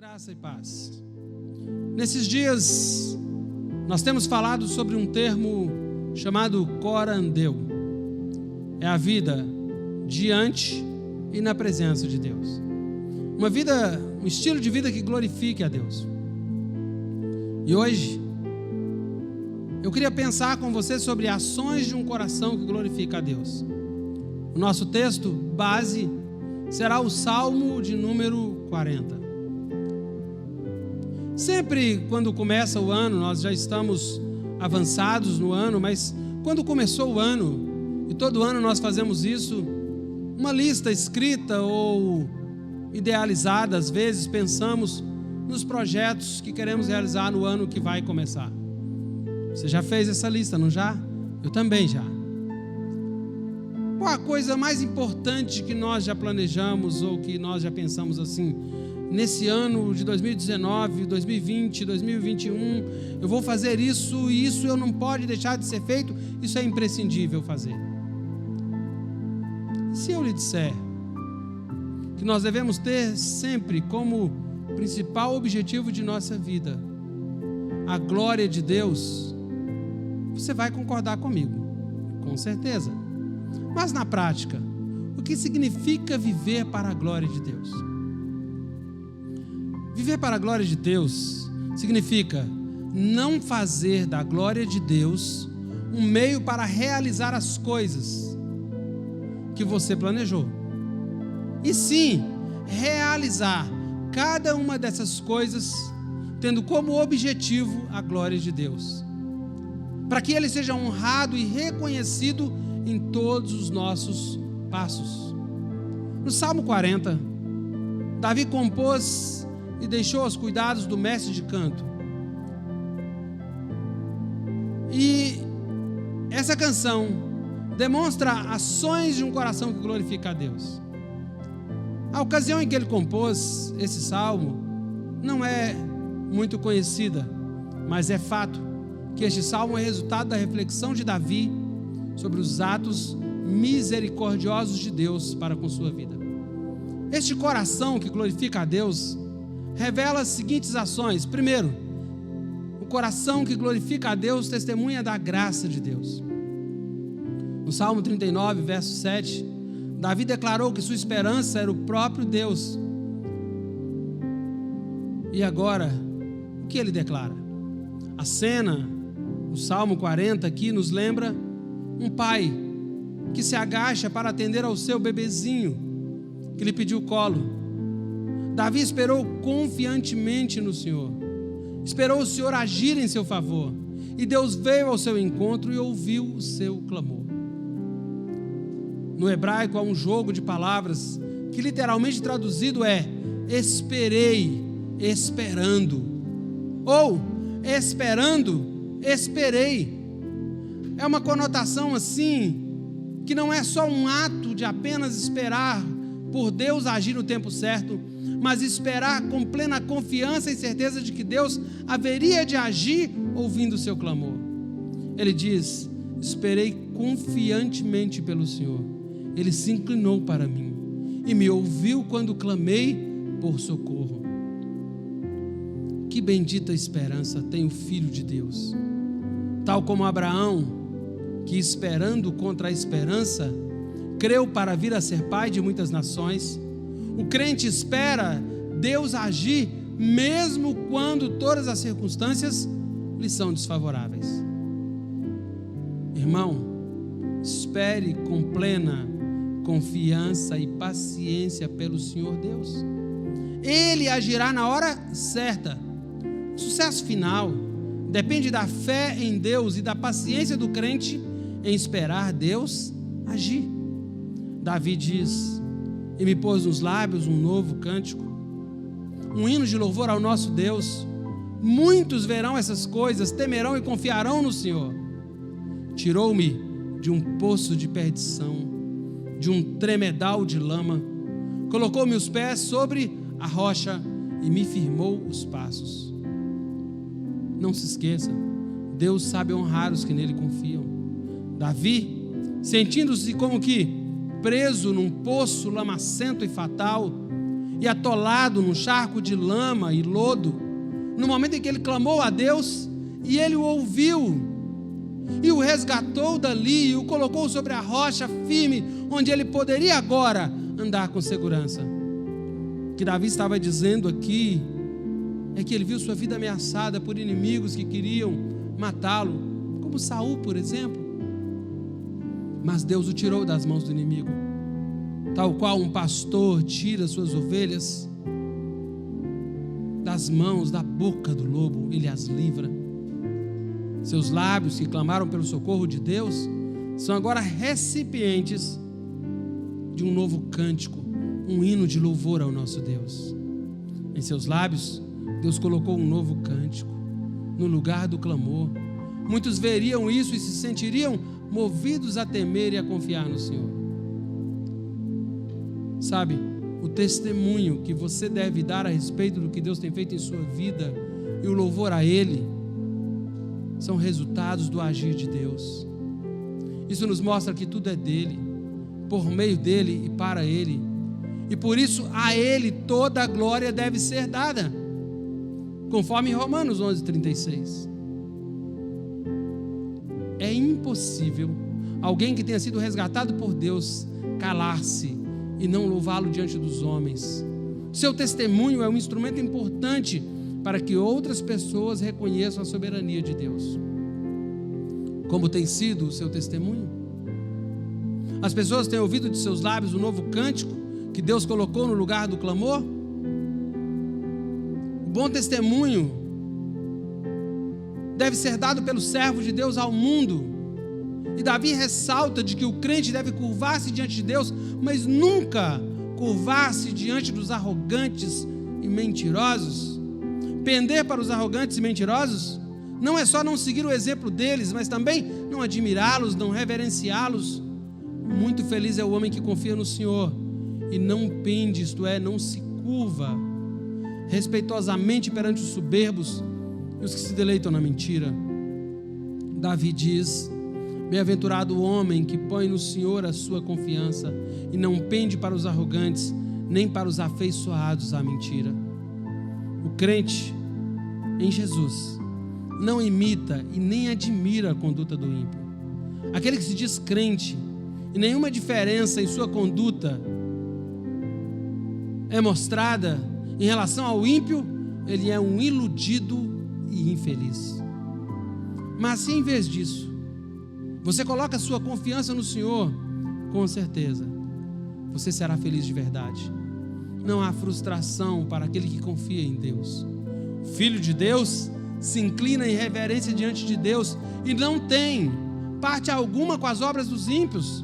Graça e paz. Nesses dias, nós temos falado sobre um termo chamado corandeu. É a vida diante e na presença de Deus. Uma vida, um estilo de vida que glorifique a Deus. E hoje, eu queria pensar com você sobre ações de um coração que glorifica a Deus. O nosso texto base será o Salmo de número 40. Sempre quando começa o ano, nós já estamos avançados no ano, mas quando começou o ano, e todo ano nós fazemos isso, uma lista escrita ou idealizada, às vezes pensamos nos projetos que queremos realizar no ano que vai começar. Você já fez essa lista, não já? Eu também já. Qual a coisa mais importante que nós já planejamos ou que nós já pensamos assim? Nesse ano de 2019, 2020, 2021, eu vou fazer isso e isso eu não pode deixar de ser feito, isso é imprescindível fazer. Se eu lhe disser que nós devemos ter sempre como principal objetivo de nossa vida a glória de Deus, você vai concordar comigo, com certeza. Mas na prática, o que significa viver para a glória de Deus? Viver para a glória de Deus significa não fazer da glória de Deus um meio para realizar as coisas que você planejou, e sim realizar cada uma dessas coisas tendo como objetivo a glória de Deus, para que Ele seja honrado e reconhecido em todos os nossos passos. No Salmo 40, Davi compôs e deixou aos cuidados do mestre de canto. E essa canção demonstra ações de um coração que glorifica a Deus. A ocasião em que ele compôs esse salmo não é muito conhecida, mas é fato que este salmo é resultado da reflexão de Davi sobre os atos misericordiosos de Deus para com sua vida. Este coração que glorifica a Deus revela as seguintes ações. Primeiro, o coração que glorifica a Deus testemunha da graça de Deus. No Salmo 39, verso 7, Davi declarou que sua esperança era o próprio Deus. E agora, o que ele declara? A cena, o Salmo 40 aqui nos lembra um pai que se agacha para atender ao seu bebezinho que lhe pediu colo. Davi esperou confiantemente no Senhor, esperou o Senhor agir em seu favor, e Deus veio ao seu encontro e ouviu o seu clamor. No hebraico há um jogo de palavras que literalmente traduzido é esperei, esperando, ou esperando, esperei. É uma conotação assim, que não é só um ato de apenas esperar por Deus agir no tempo certo, mas esperar com plena confiança e certeza de que Deus haveria de agir ouvindo o seu clamor. Ele diz: esperei confiantemente pelo Senhor, Ele se inclinou para mim e me ouviu quando clamei por socorro. Que bendita esperança tem o Filho de Deus. Tal como Abraão, que esperando contra a esperança, creu para vir a ser pai de muitas nações, o crente espera Deus agir mesmo quando todas as circunstâncias lhe são desfavoráveis. Irmão, espere com plena confiança e paciência pelo Senhor Deus. Ele agirá na hora certa. O sucesso final depende da fé em Deus e da paciência do crente em esperar Deus agir. Davi diz: e me pôs nos lábios um novo cântico, um hino de louvor ao nosso Deus. Muitos verão essas coisas, temerão e confiarão no Senhor. Tirou-me de um poço de perdição, de um tremedal de lama, colocou-me os pés sobre a rocha e me firmou os passos. Não se esqueça, Deus sabe honrar os que nele confiam. Davi, sentindo-se como que preso num poço lamacento e fatal, e atolado num charco de lama e lodo, no momento em que ele clamou a Deus, e ele o ouviu, e o resgatou dali, e o colocou sobre a rocha firme, onde ele poderia agora andar com segurança. O que Davi estava dizendo aqui é que ele viu sua vida ameaçada por inimigos que queriam matá-lo, como Saul, por exemplo. Mas Deus o tirou das mãos do inimigo, tal qual um pastor tira suas ovelhas das mãos, da boca do lobo, ele as livra. Seus lábios que clamaram pelo socorro de Deus são agora recipientes de um novo cântico, um hino de louvor ao nosso Deus. Em seus lábios, Deus colocou um novo cântico no lugar do clamor. Muitos veriam isso e se sentiriam movidos a temer e a confiar no Senhor. Sabe, o testemunho que você deve dar a respeito do que Deus tem feito em sua vida e o louvor a Ele são resultados do agir de Deus. Isso nos mostra que tudo é dele, por meio dele e para ele, e por isso a ele toda a glória deve ser dada, conforme Romanos 11:36. É impossível alguém que tenha sido resgatado por Deus calar-se e não louvá-lo diante dos homens. Seu testemunho é um instrumento importante para que outras pessoas reconheçam a soberania de Deus. Como tem sido o seu testemunho? As pessoas têm ouvido de seus lábios o novo cântico que Deus colocou no lugar do clamor? O bom testemunho deve ser dado pelo servo de Deus ao mundo. E Davi ressalta de que o crente deve curvar-se diante de Deus, mas nunca curvar-se diante dos arrogantes e mentirosos. Pender para os arrogantes e mentirosos não é só não seguir o exemplo deles, mas também não admirá-los, não reverenciá-los. Muito feliz é o homem que confia no Senhor e não pende, isto é, não se curva respeitosamente perante os soberbos e os que se deleitam na mentira. Davi diz: bem-aventurado o homem que põe no Senhor a sua confiança e não pende para os arrogantes, nem para os afeiçoados à mentira. O crente em Jesus não imita e nem admira a conduta do ímpio. Aquele que se diz crente e nenhuma diferença em sua conduta é mostrada em relação ao ímpio, ele é um iludido e infeliz. Mas se em vez disso você coloca a sua confiança no Senhor, com certeza você será feliz de verdade. Não há frustração para aquele que confia em Deus. O Filho de Deus se inclina em reverência diante de Deus e não tem parte alguma com as obras dos ímpios.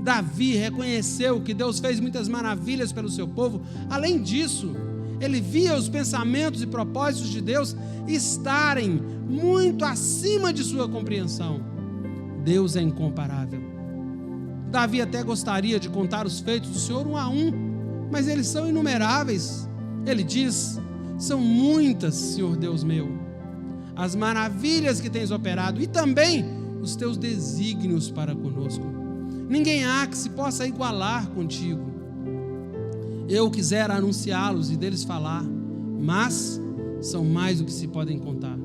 Davi reconheceu que Deus fez muitas maravilhas pelo seu povo. Além disso, ele via os pensamentos e propósitos de Deus estarem muito acima de sua compreensão. Deus é incomparável. Davi até gostaria de contar os feitos do Senhor um a um, mas eles são inumeráveis. Ele diz: são muitas, Senhor Deus meu, as maravilhas que tens operado e também os teus desígnios para conosco. Ninguém há que se possa igualar contigo. Eu quisera anunciá-los e deles falar, mas são mais do que se podem contar.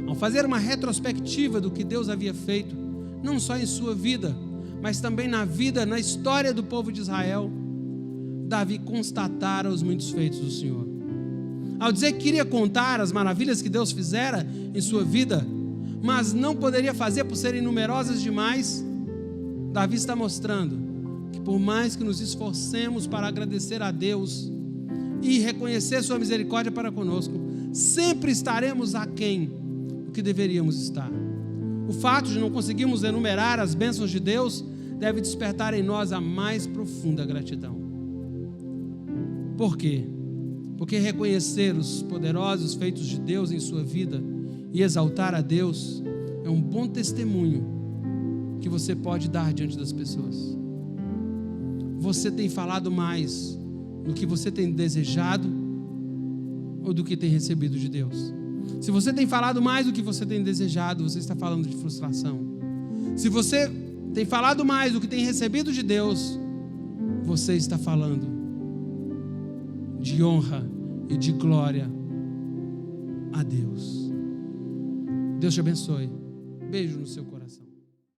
Ao fazer uma retrospectiva do que Deus havia feito, não só em sua vida, mas também na história do povo de Israel, Davi constatara os muitos feitos do Senhor. Ao dizer que queria contar as maravilhas que Deus fizera em sua vida, mas não poderia fazer por serem numerosas demais, Davi está mostrando que por mais que nos esforcemos para agradecer a Deus e reconhecer sua misericórdia para conosco, sempre estaremos aquém do que deveríamos estar. O fato de não conseguirmos enumerar as bênçãos de Deus deve despertar em nós a mais profunda gratidão. Por quê? Porque reconhecer os poderosos feitos de Deus em sua vida e exaltar a Deus é um bom testemunho que você pode dar diante das pessoas. Você tem falado mais do que você tem desejado ou do que tem recebido de Deus? Se você tem falado mais do que você tem desejado, você está falando de frustração. Se você tem falado mais do que tem recebido de Deus, você está falando de honra e de glória a Deus. Deus te abençoe. Beijo no seu coração.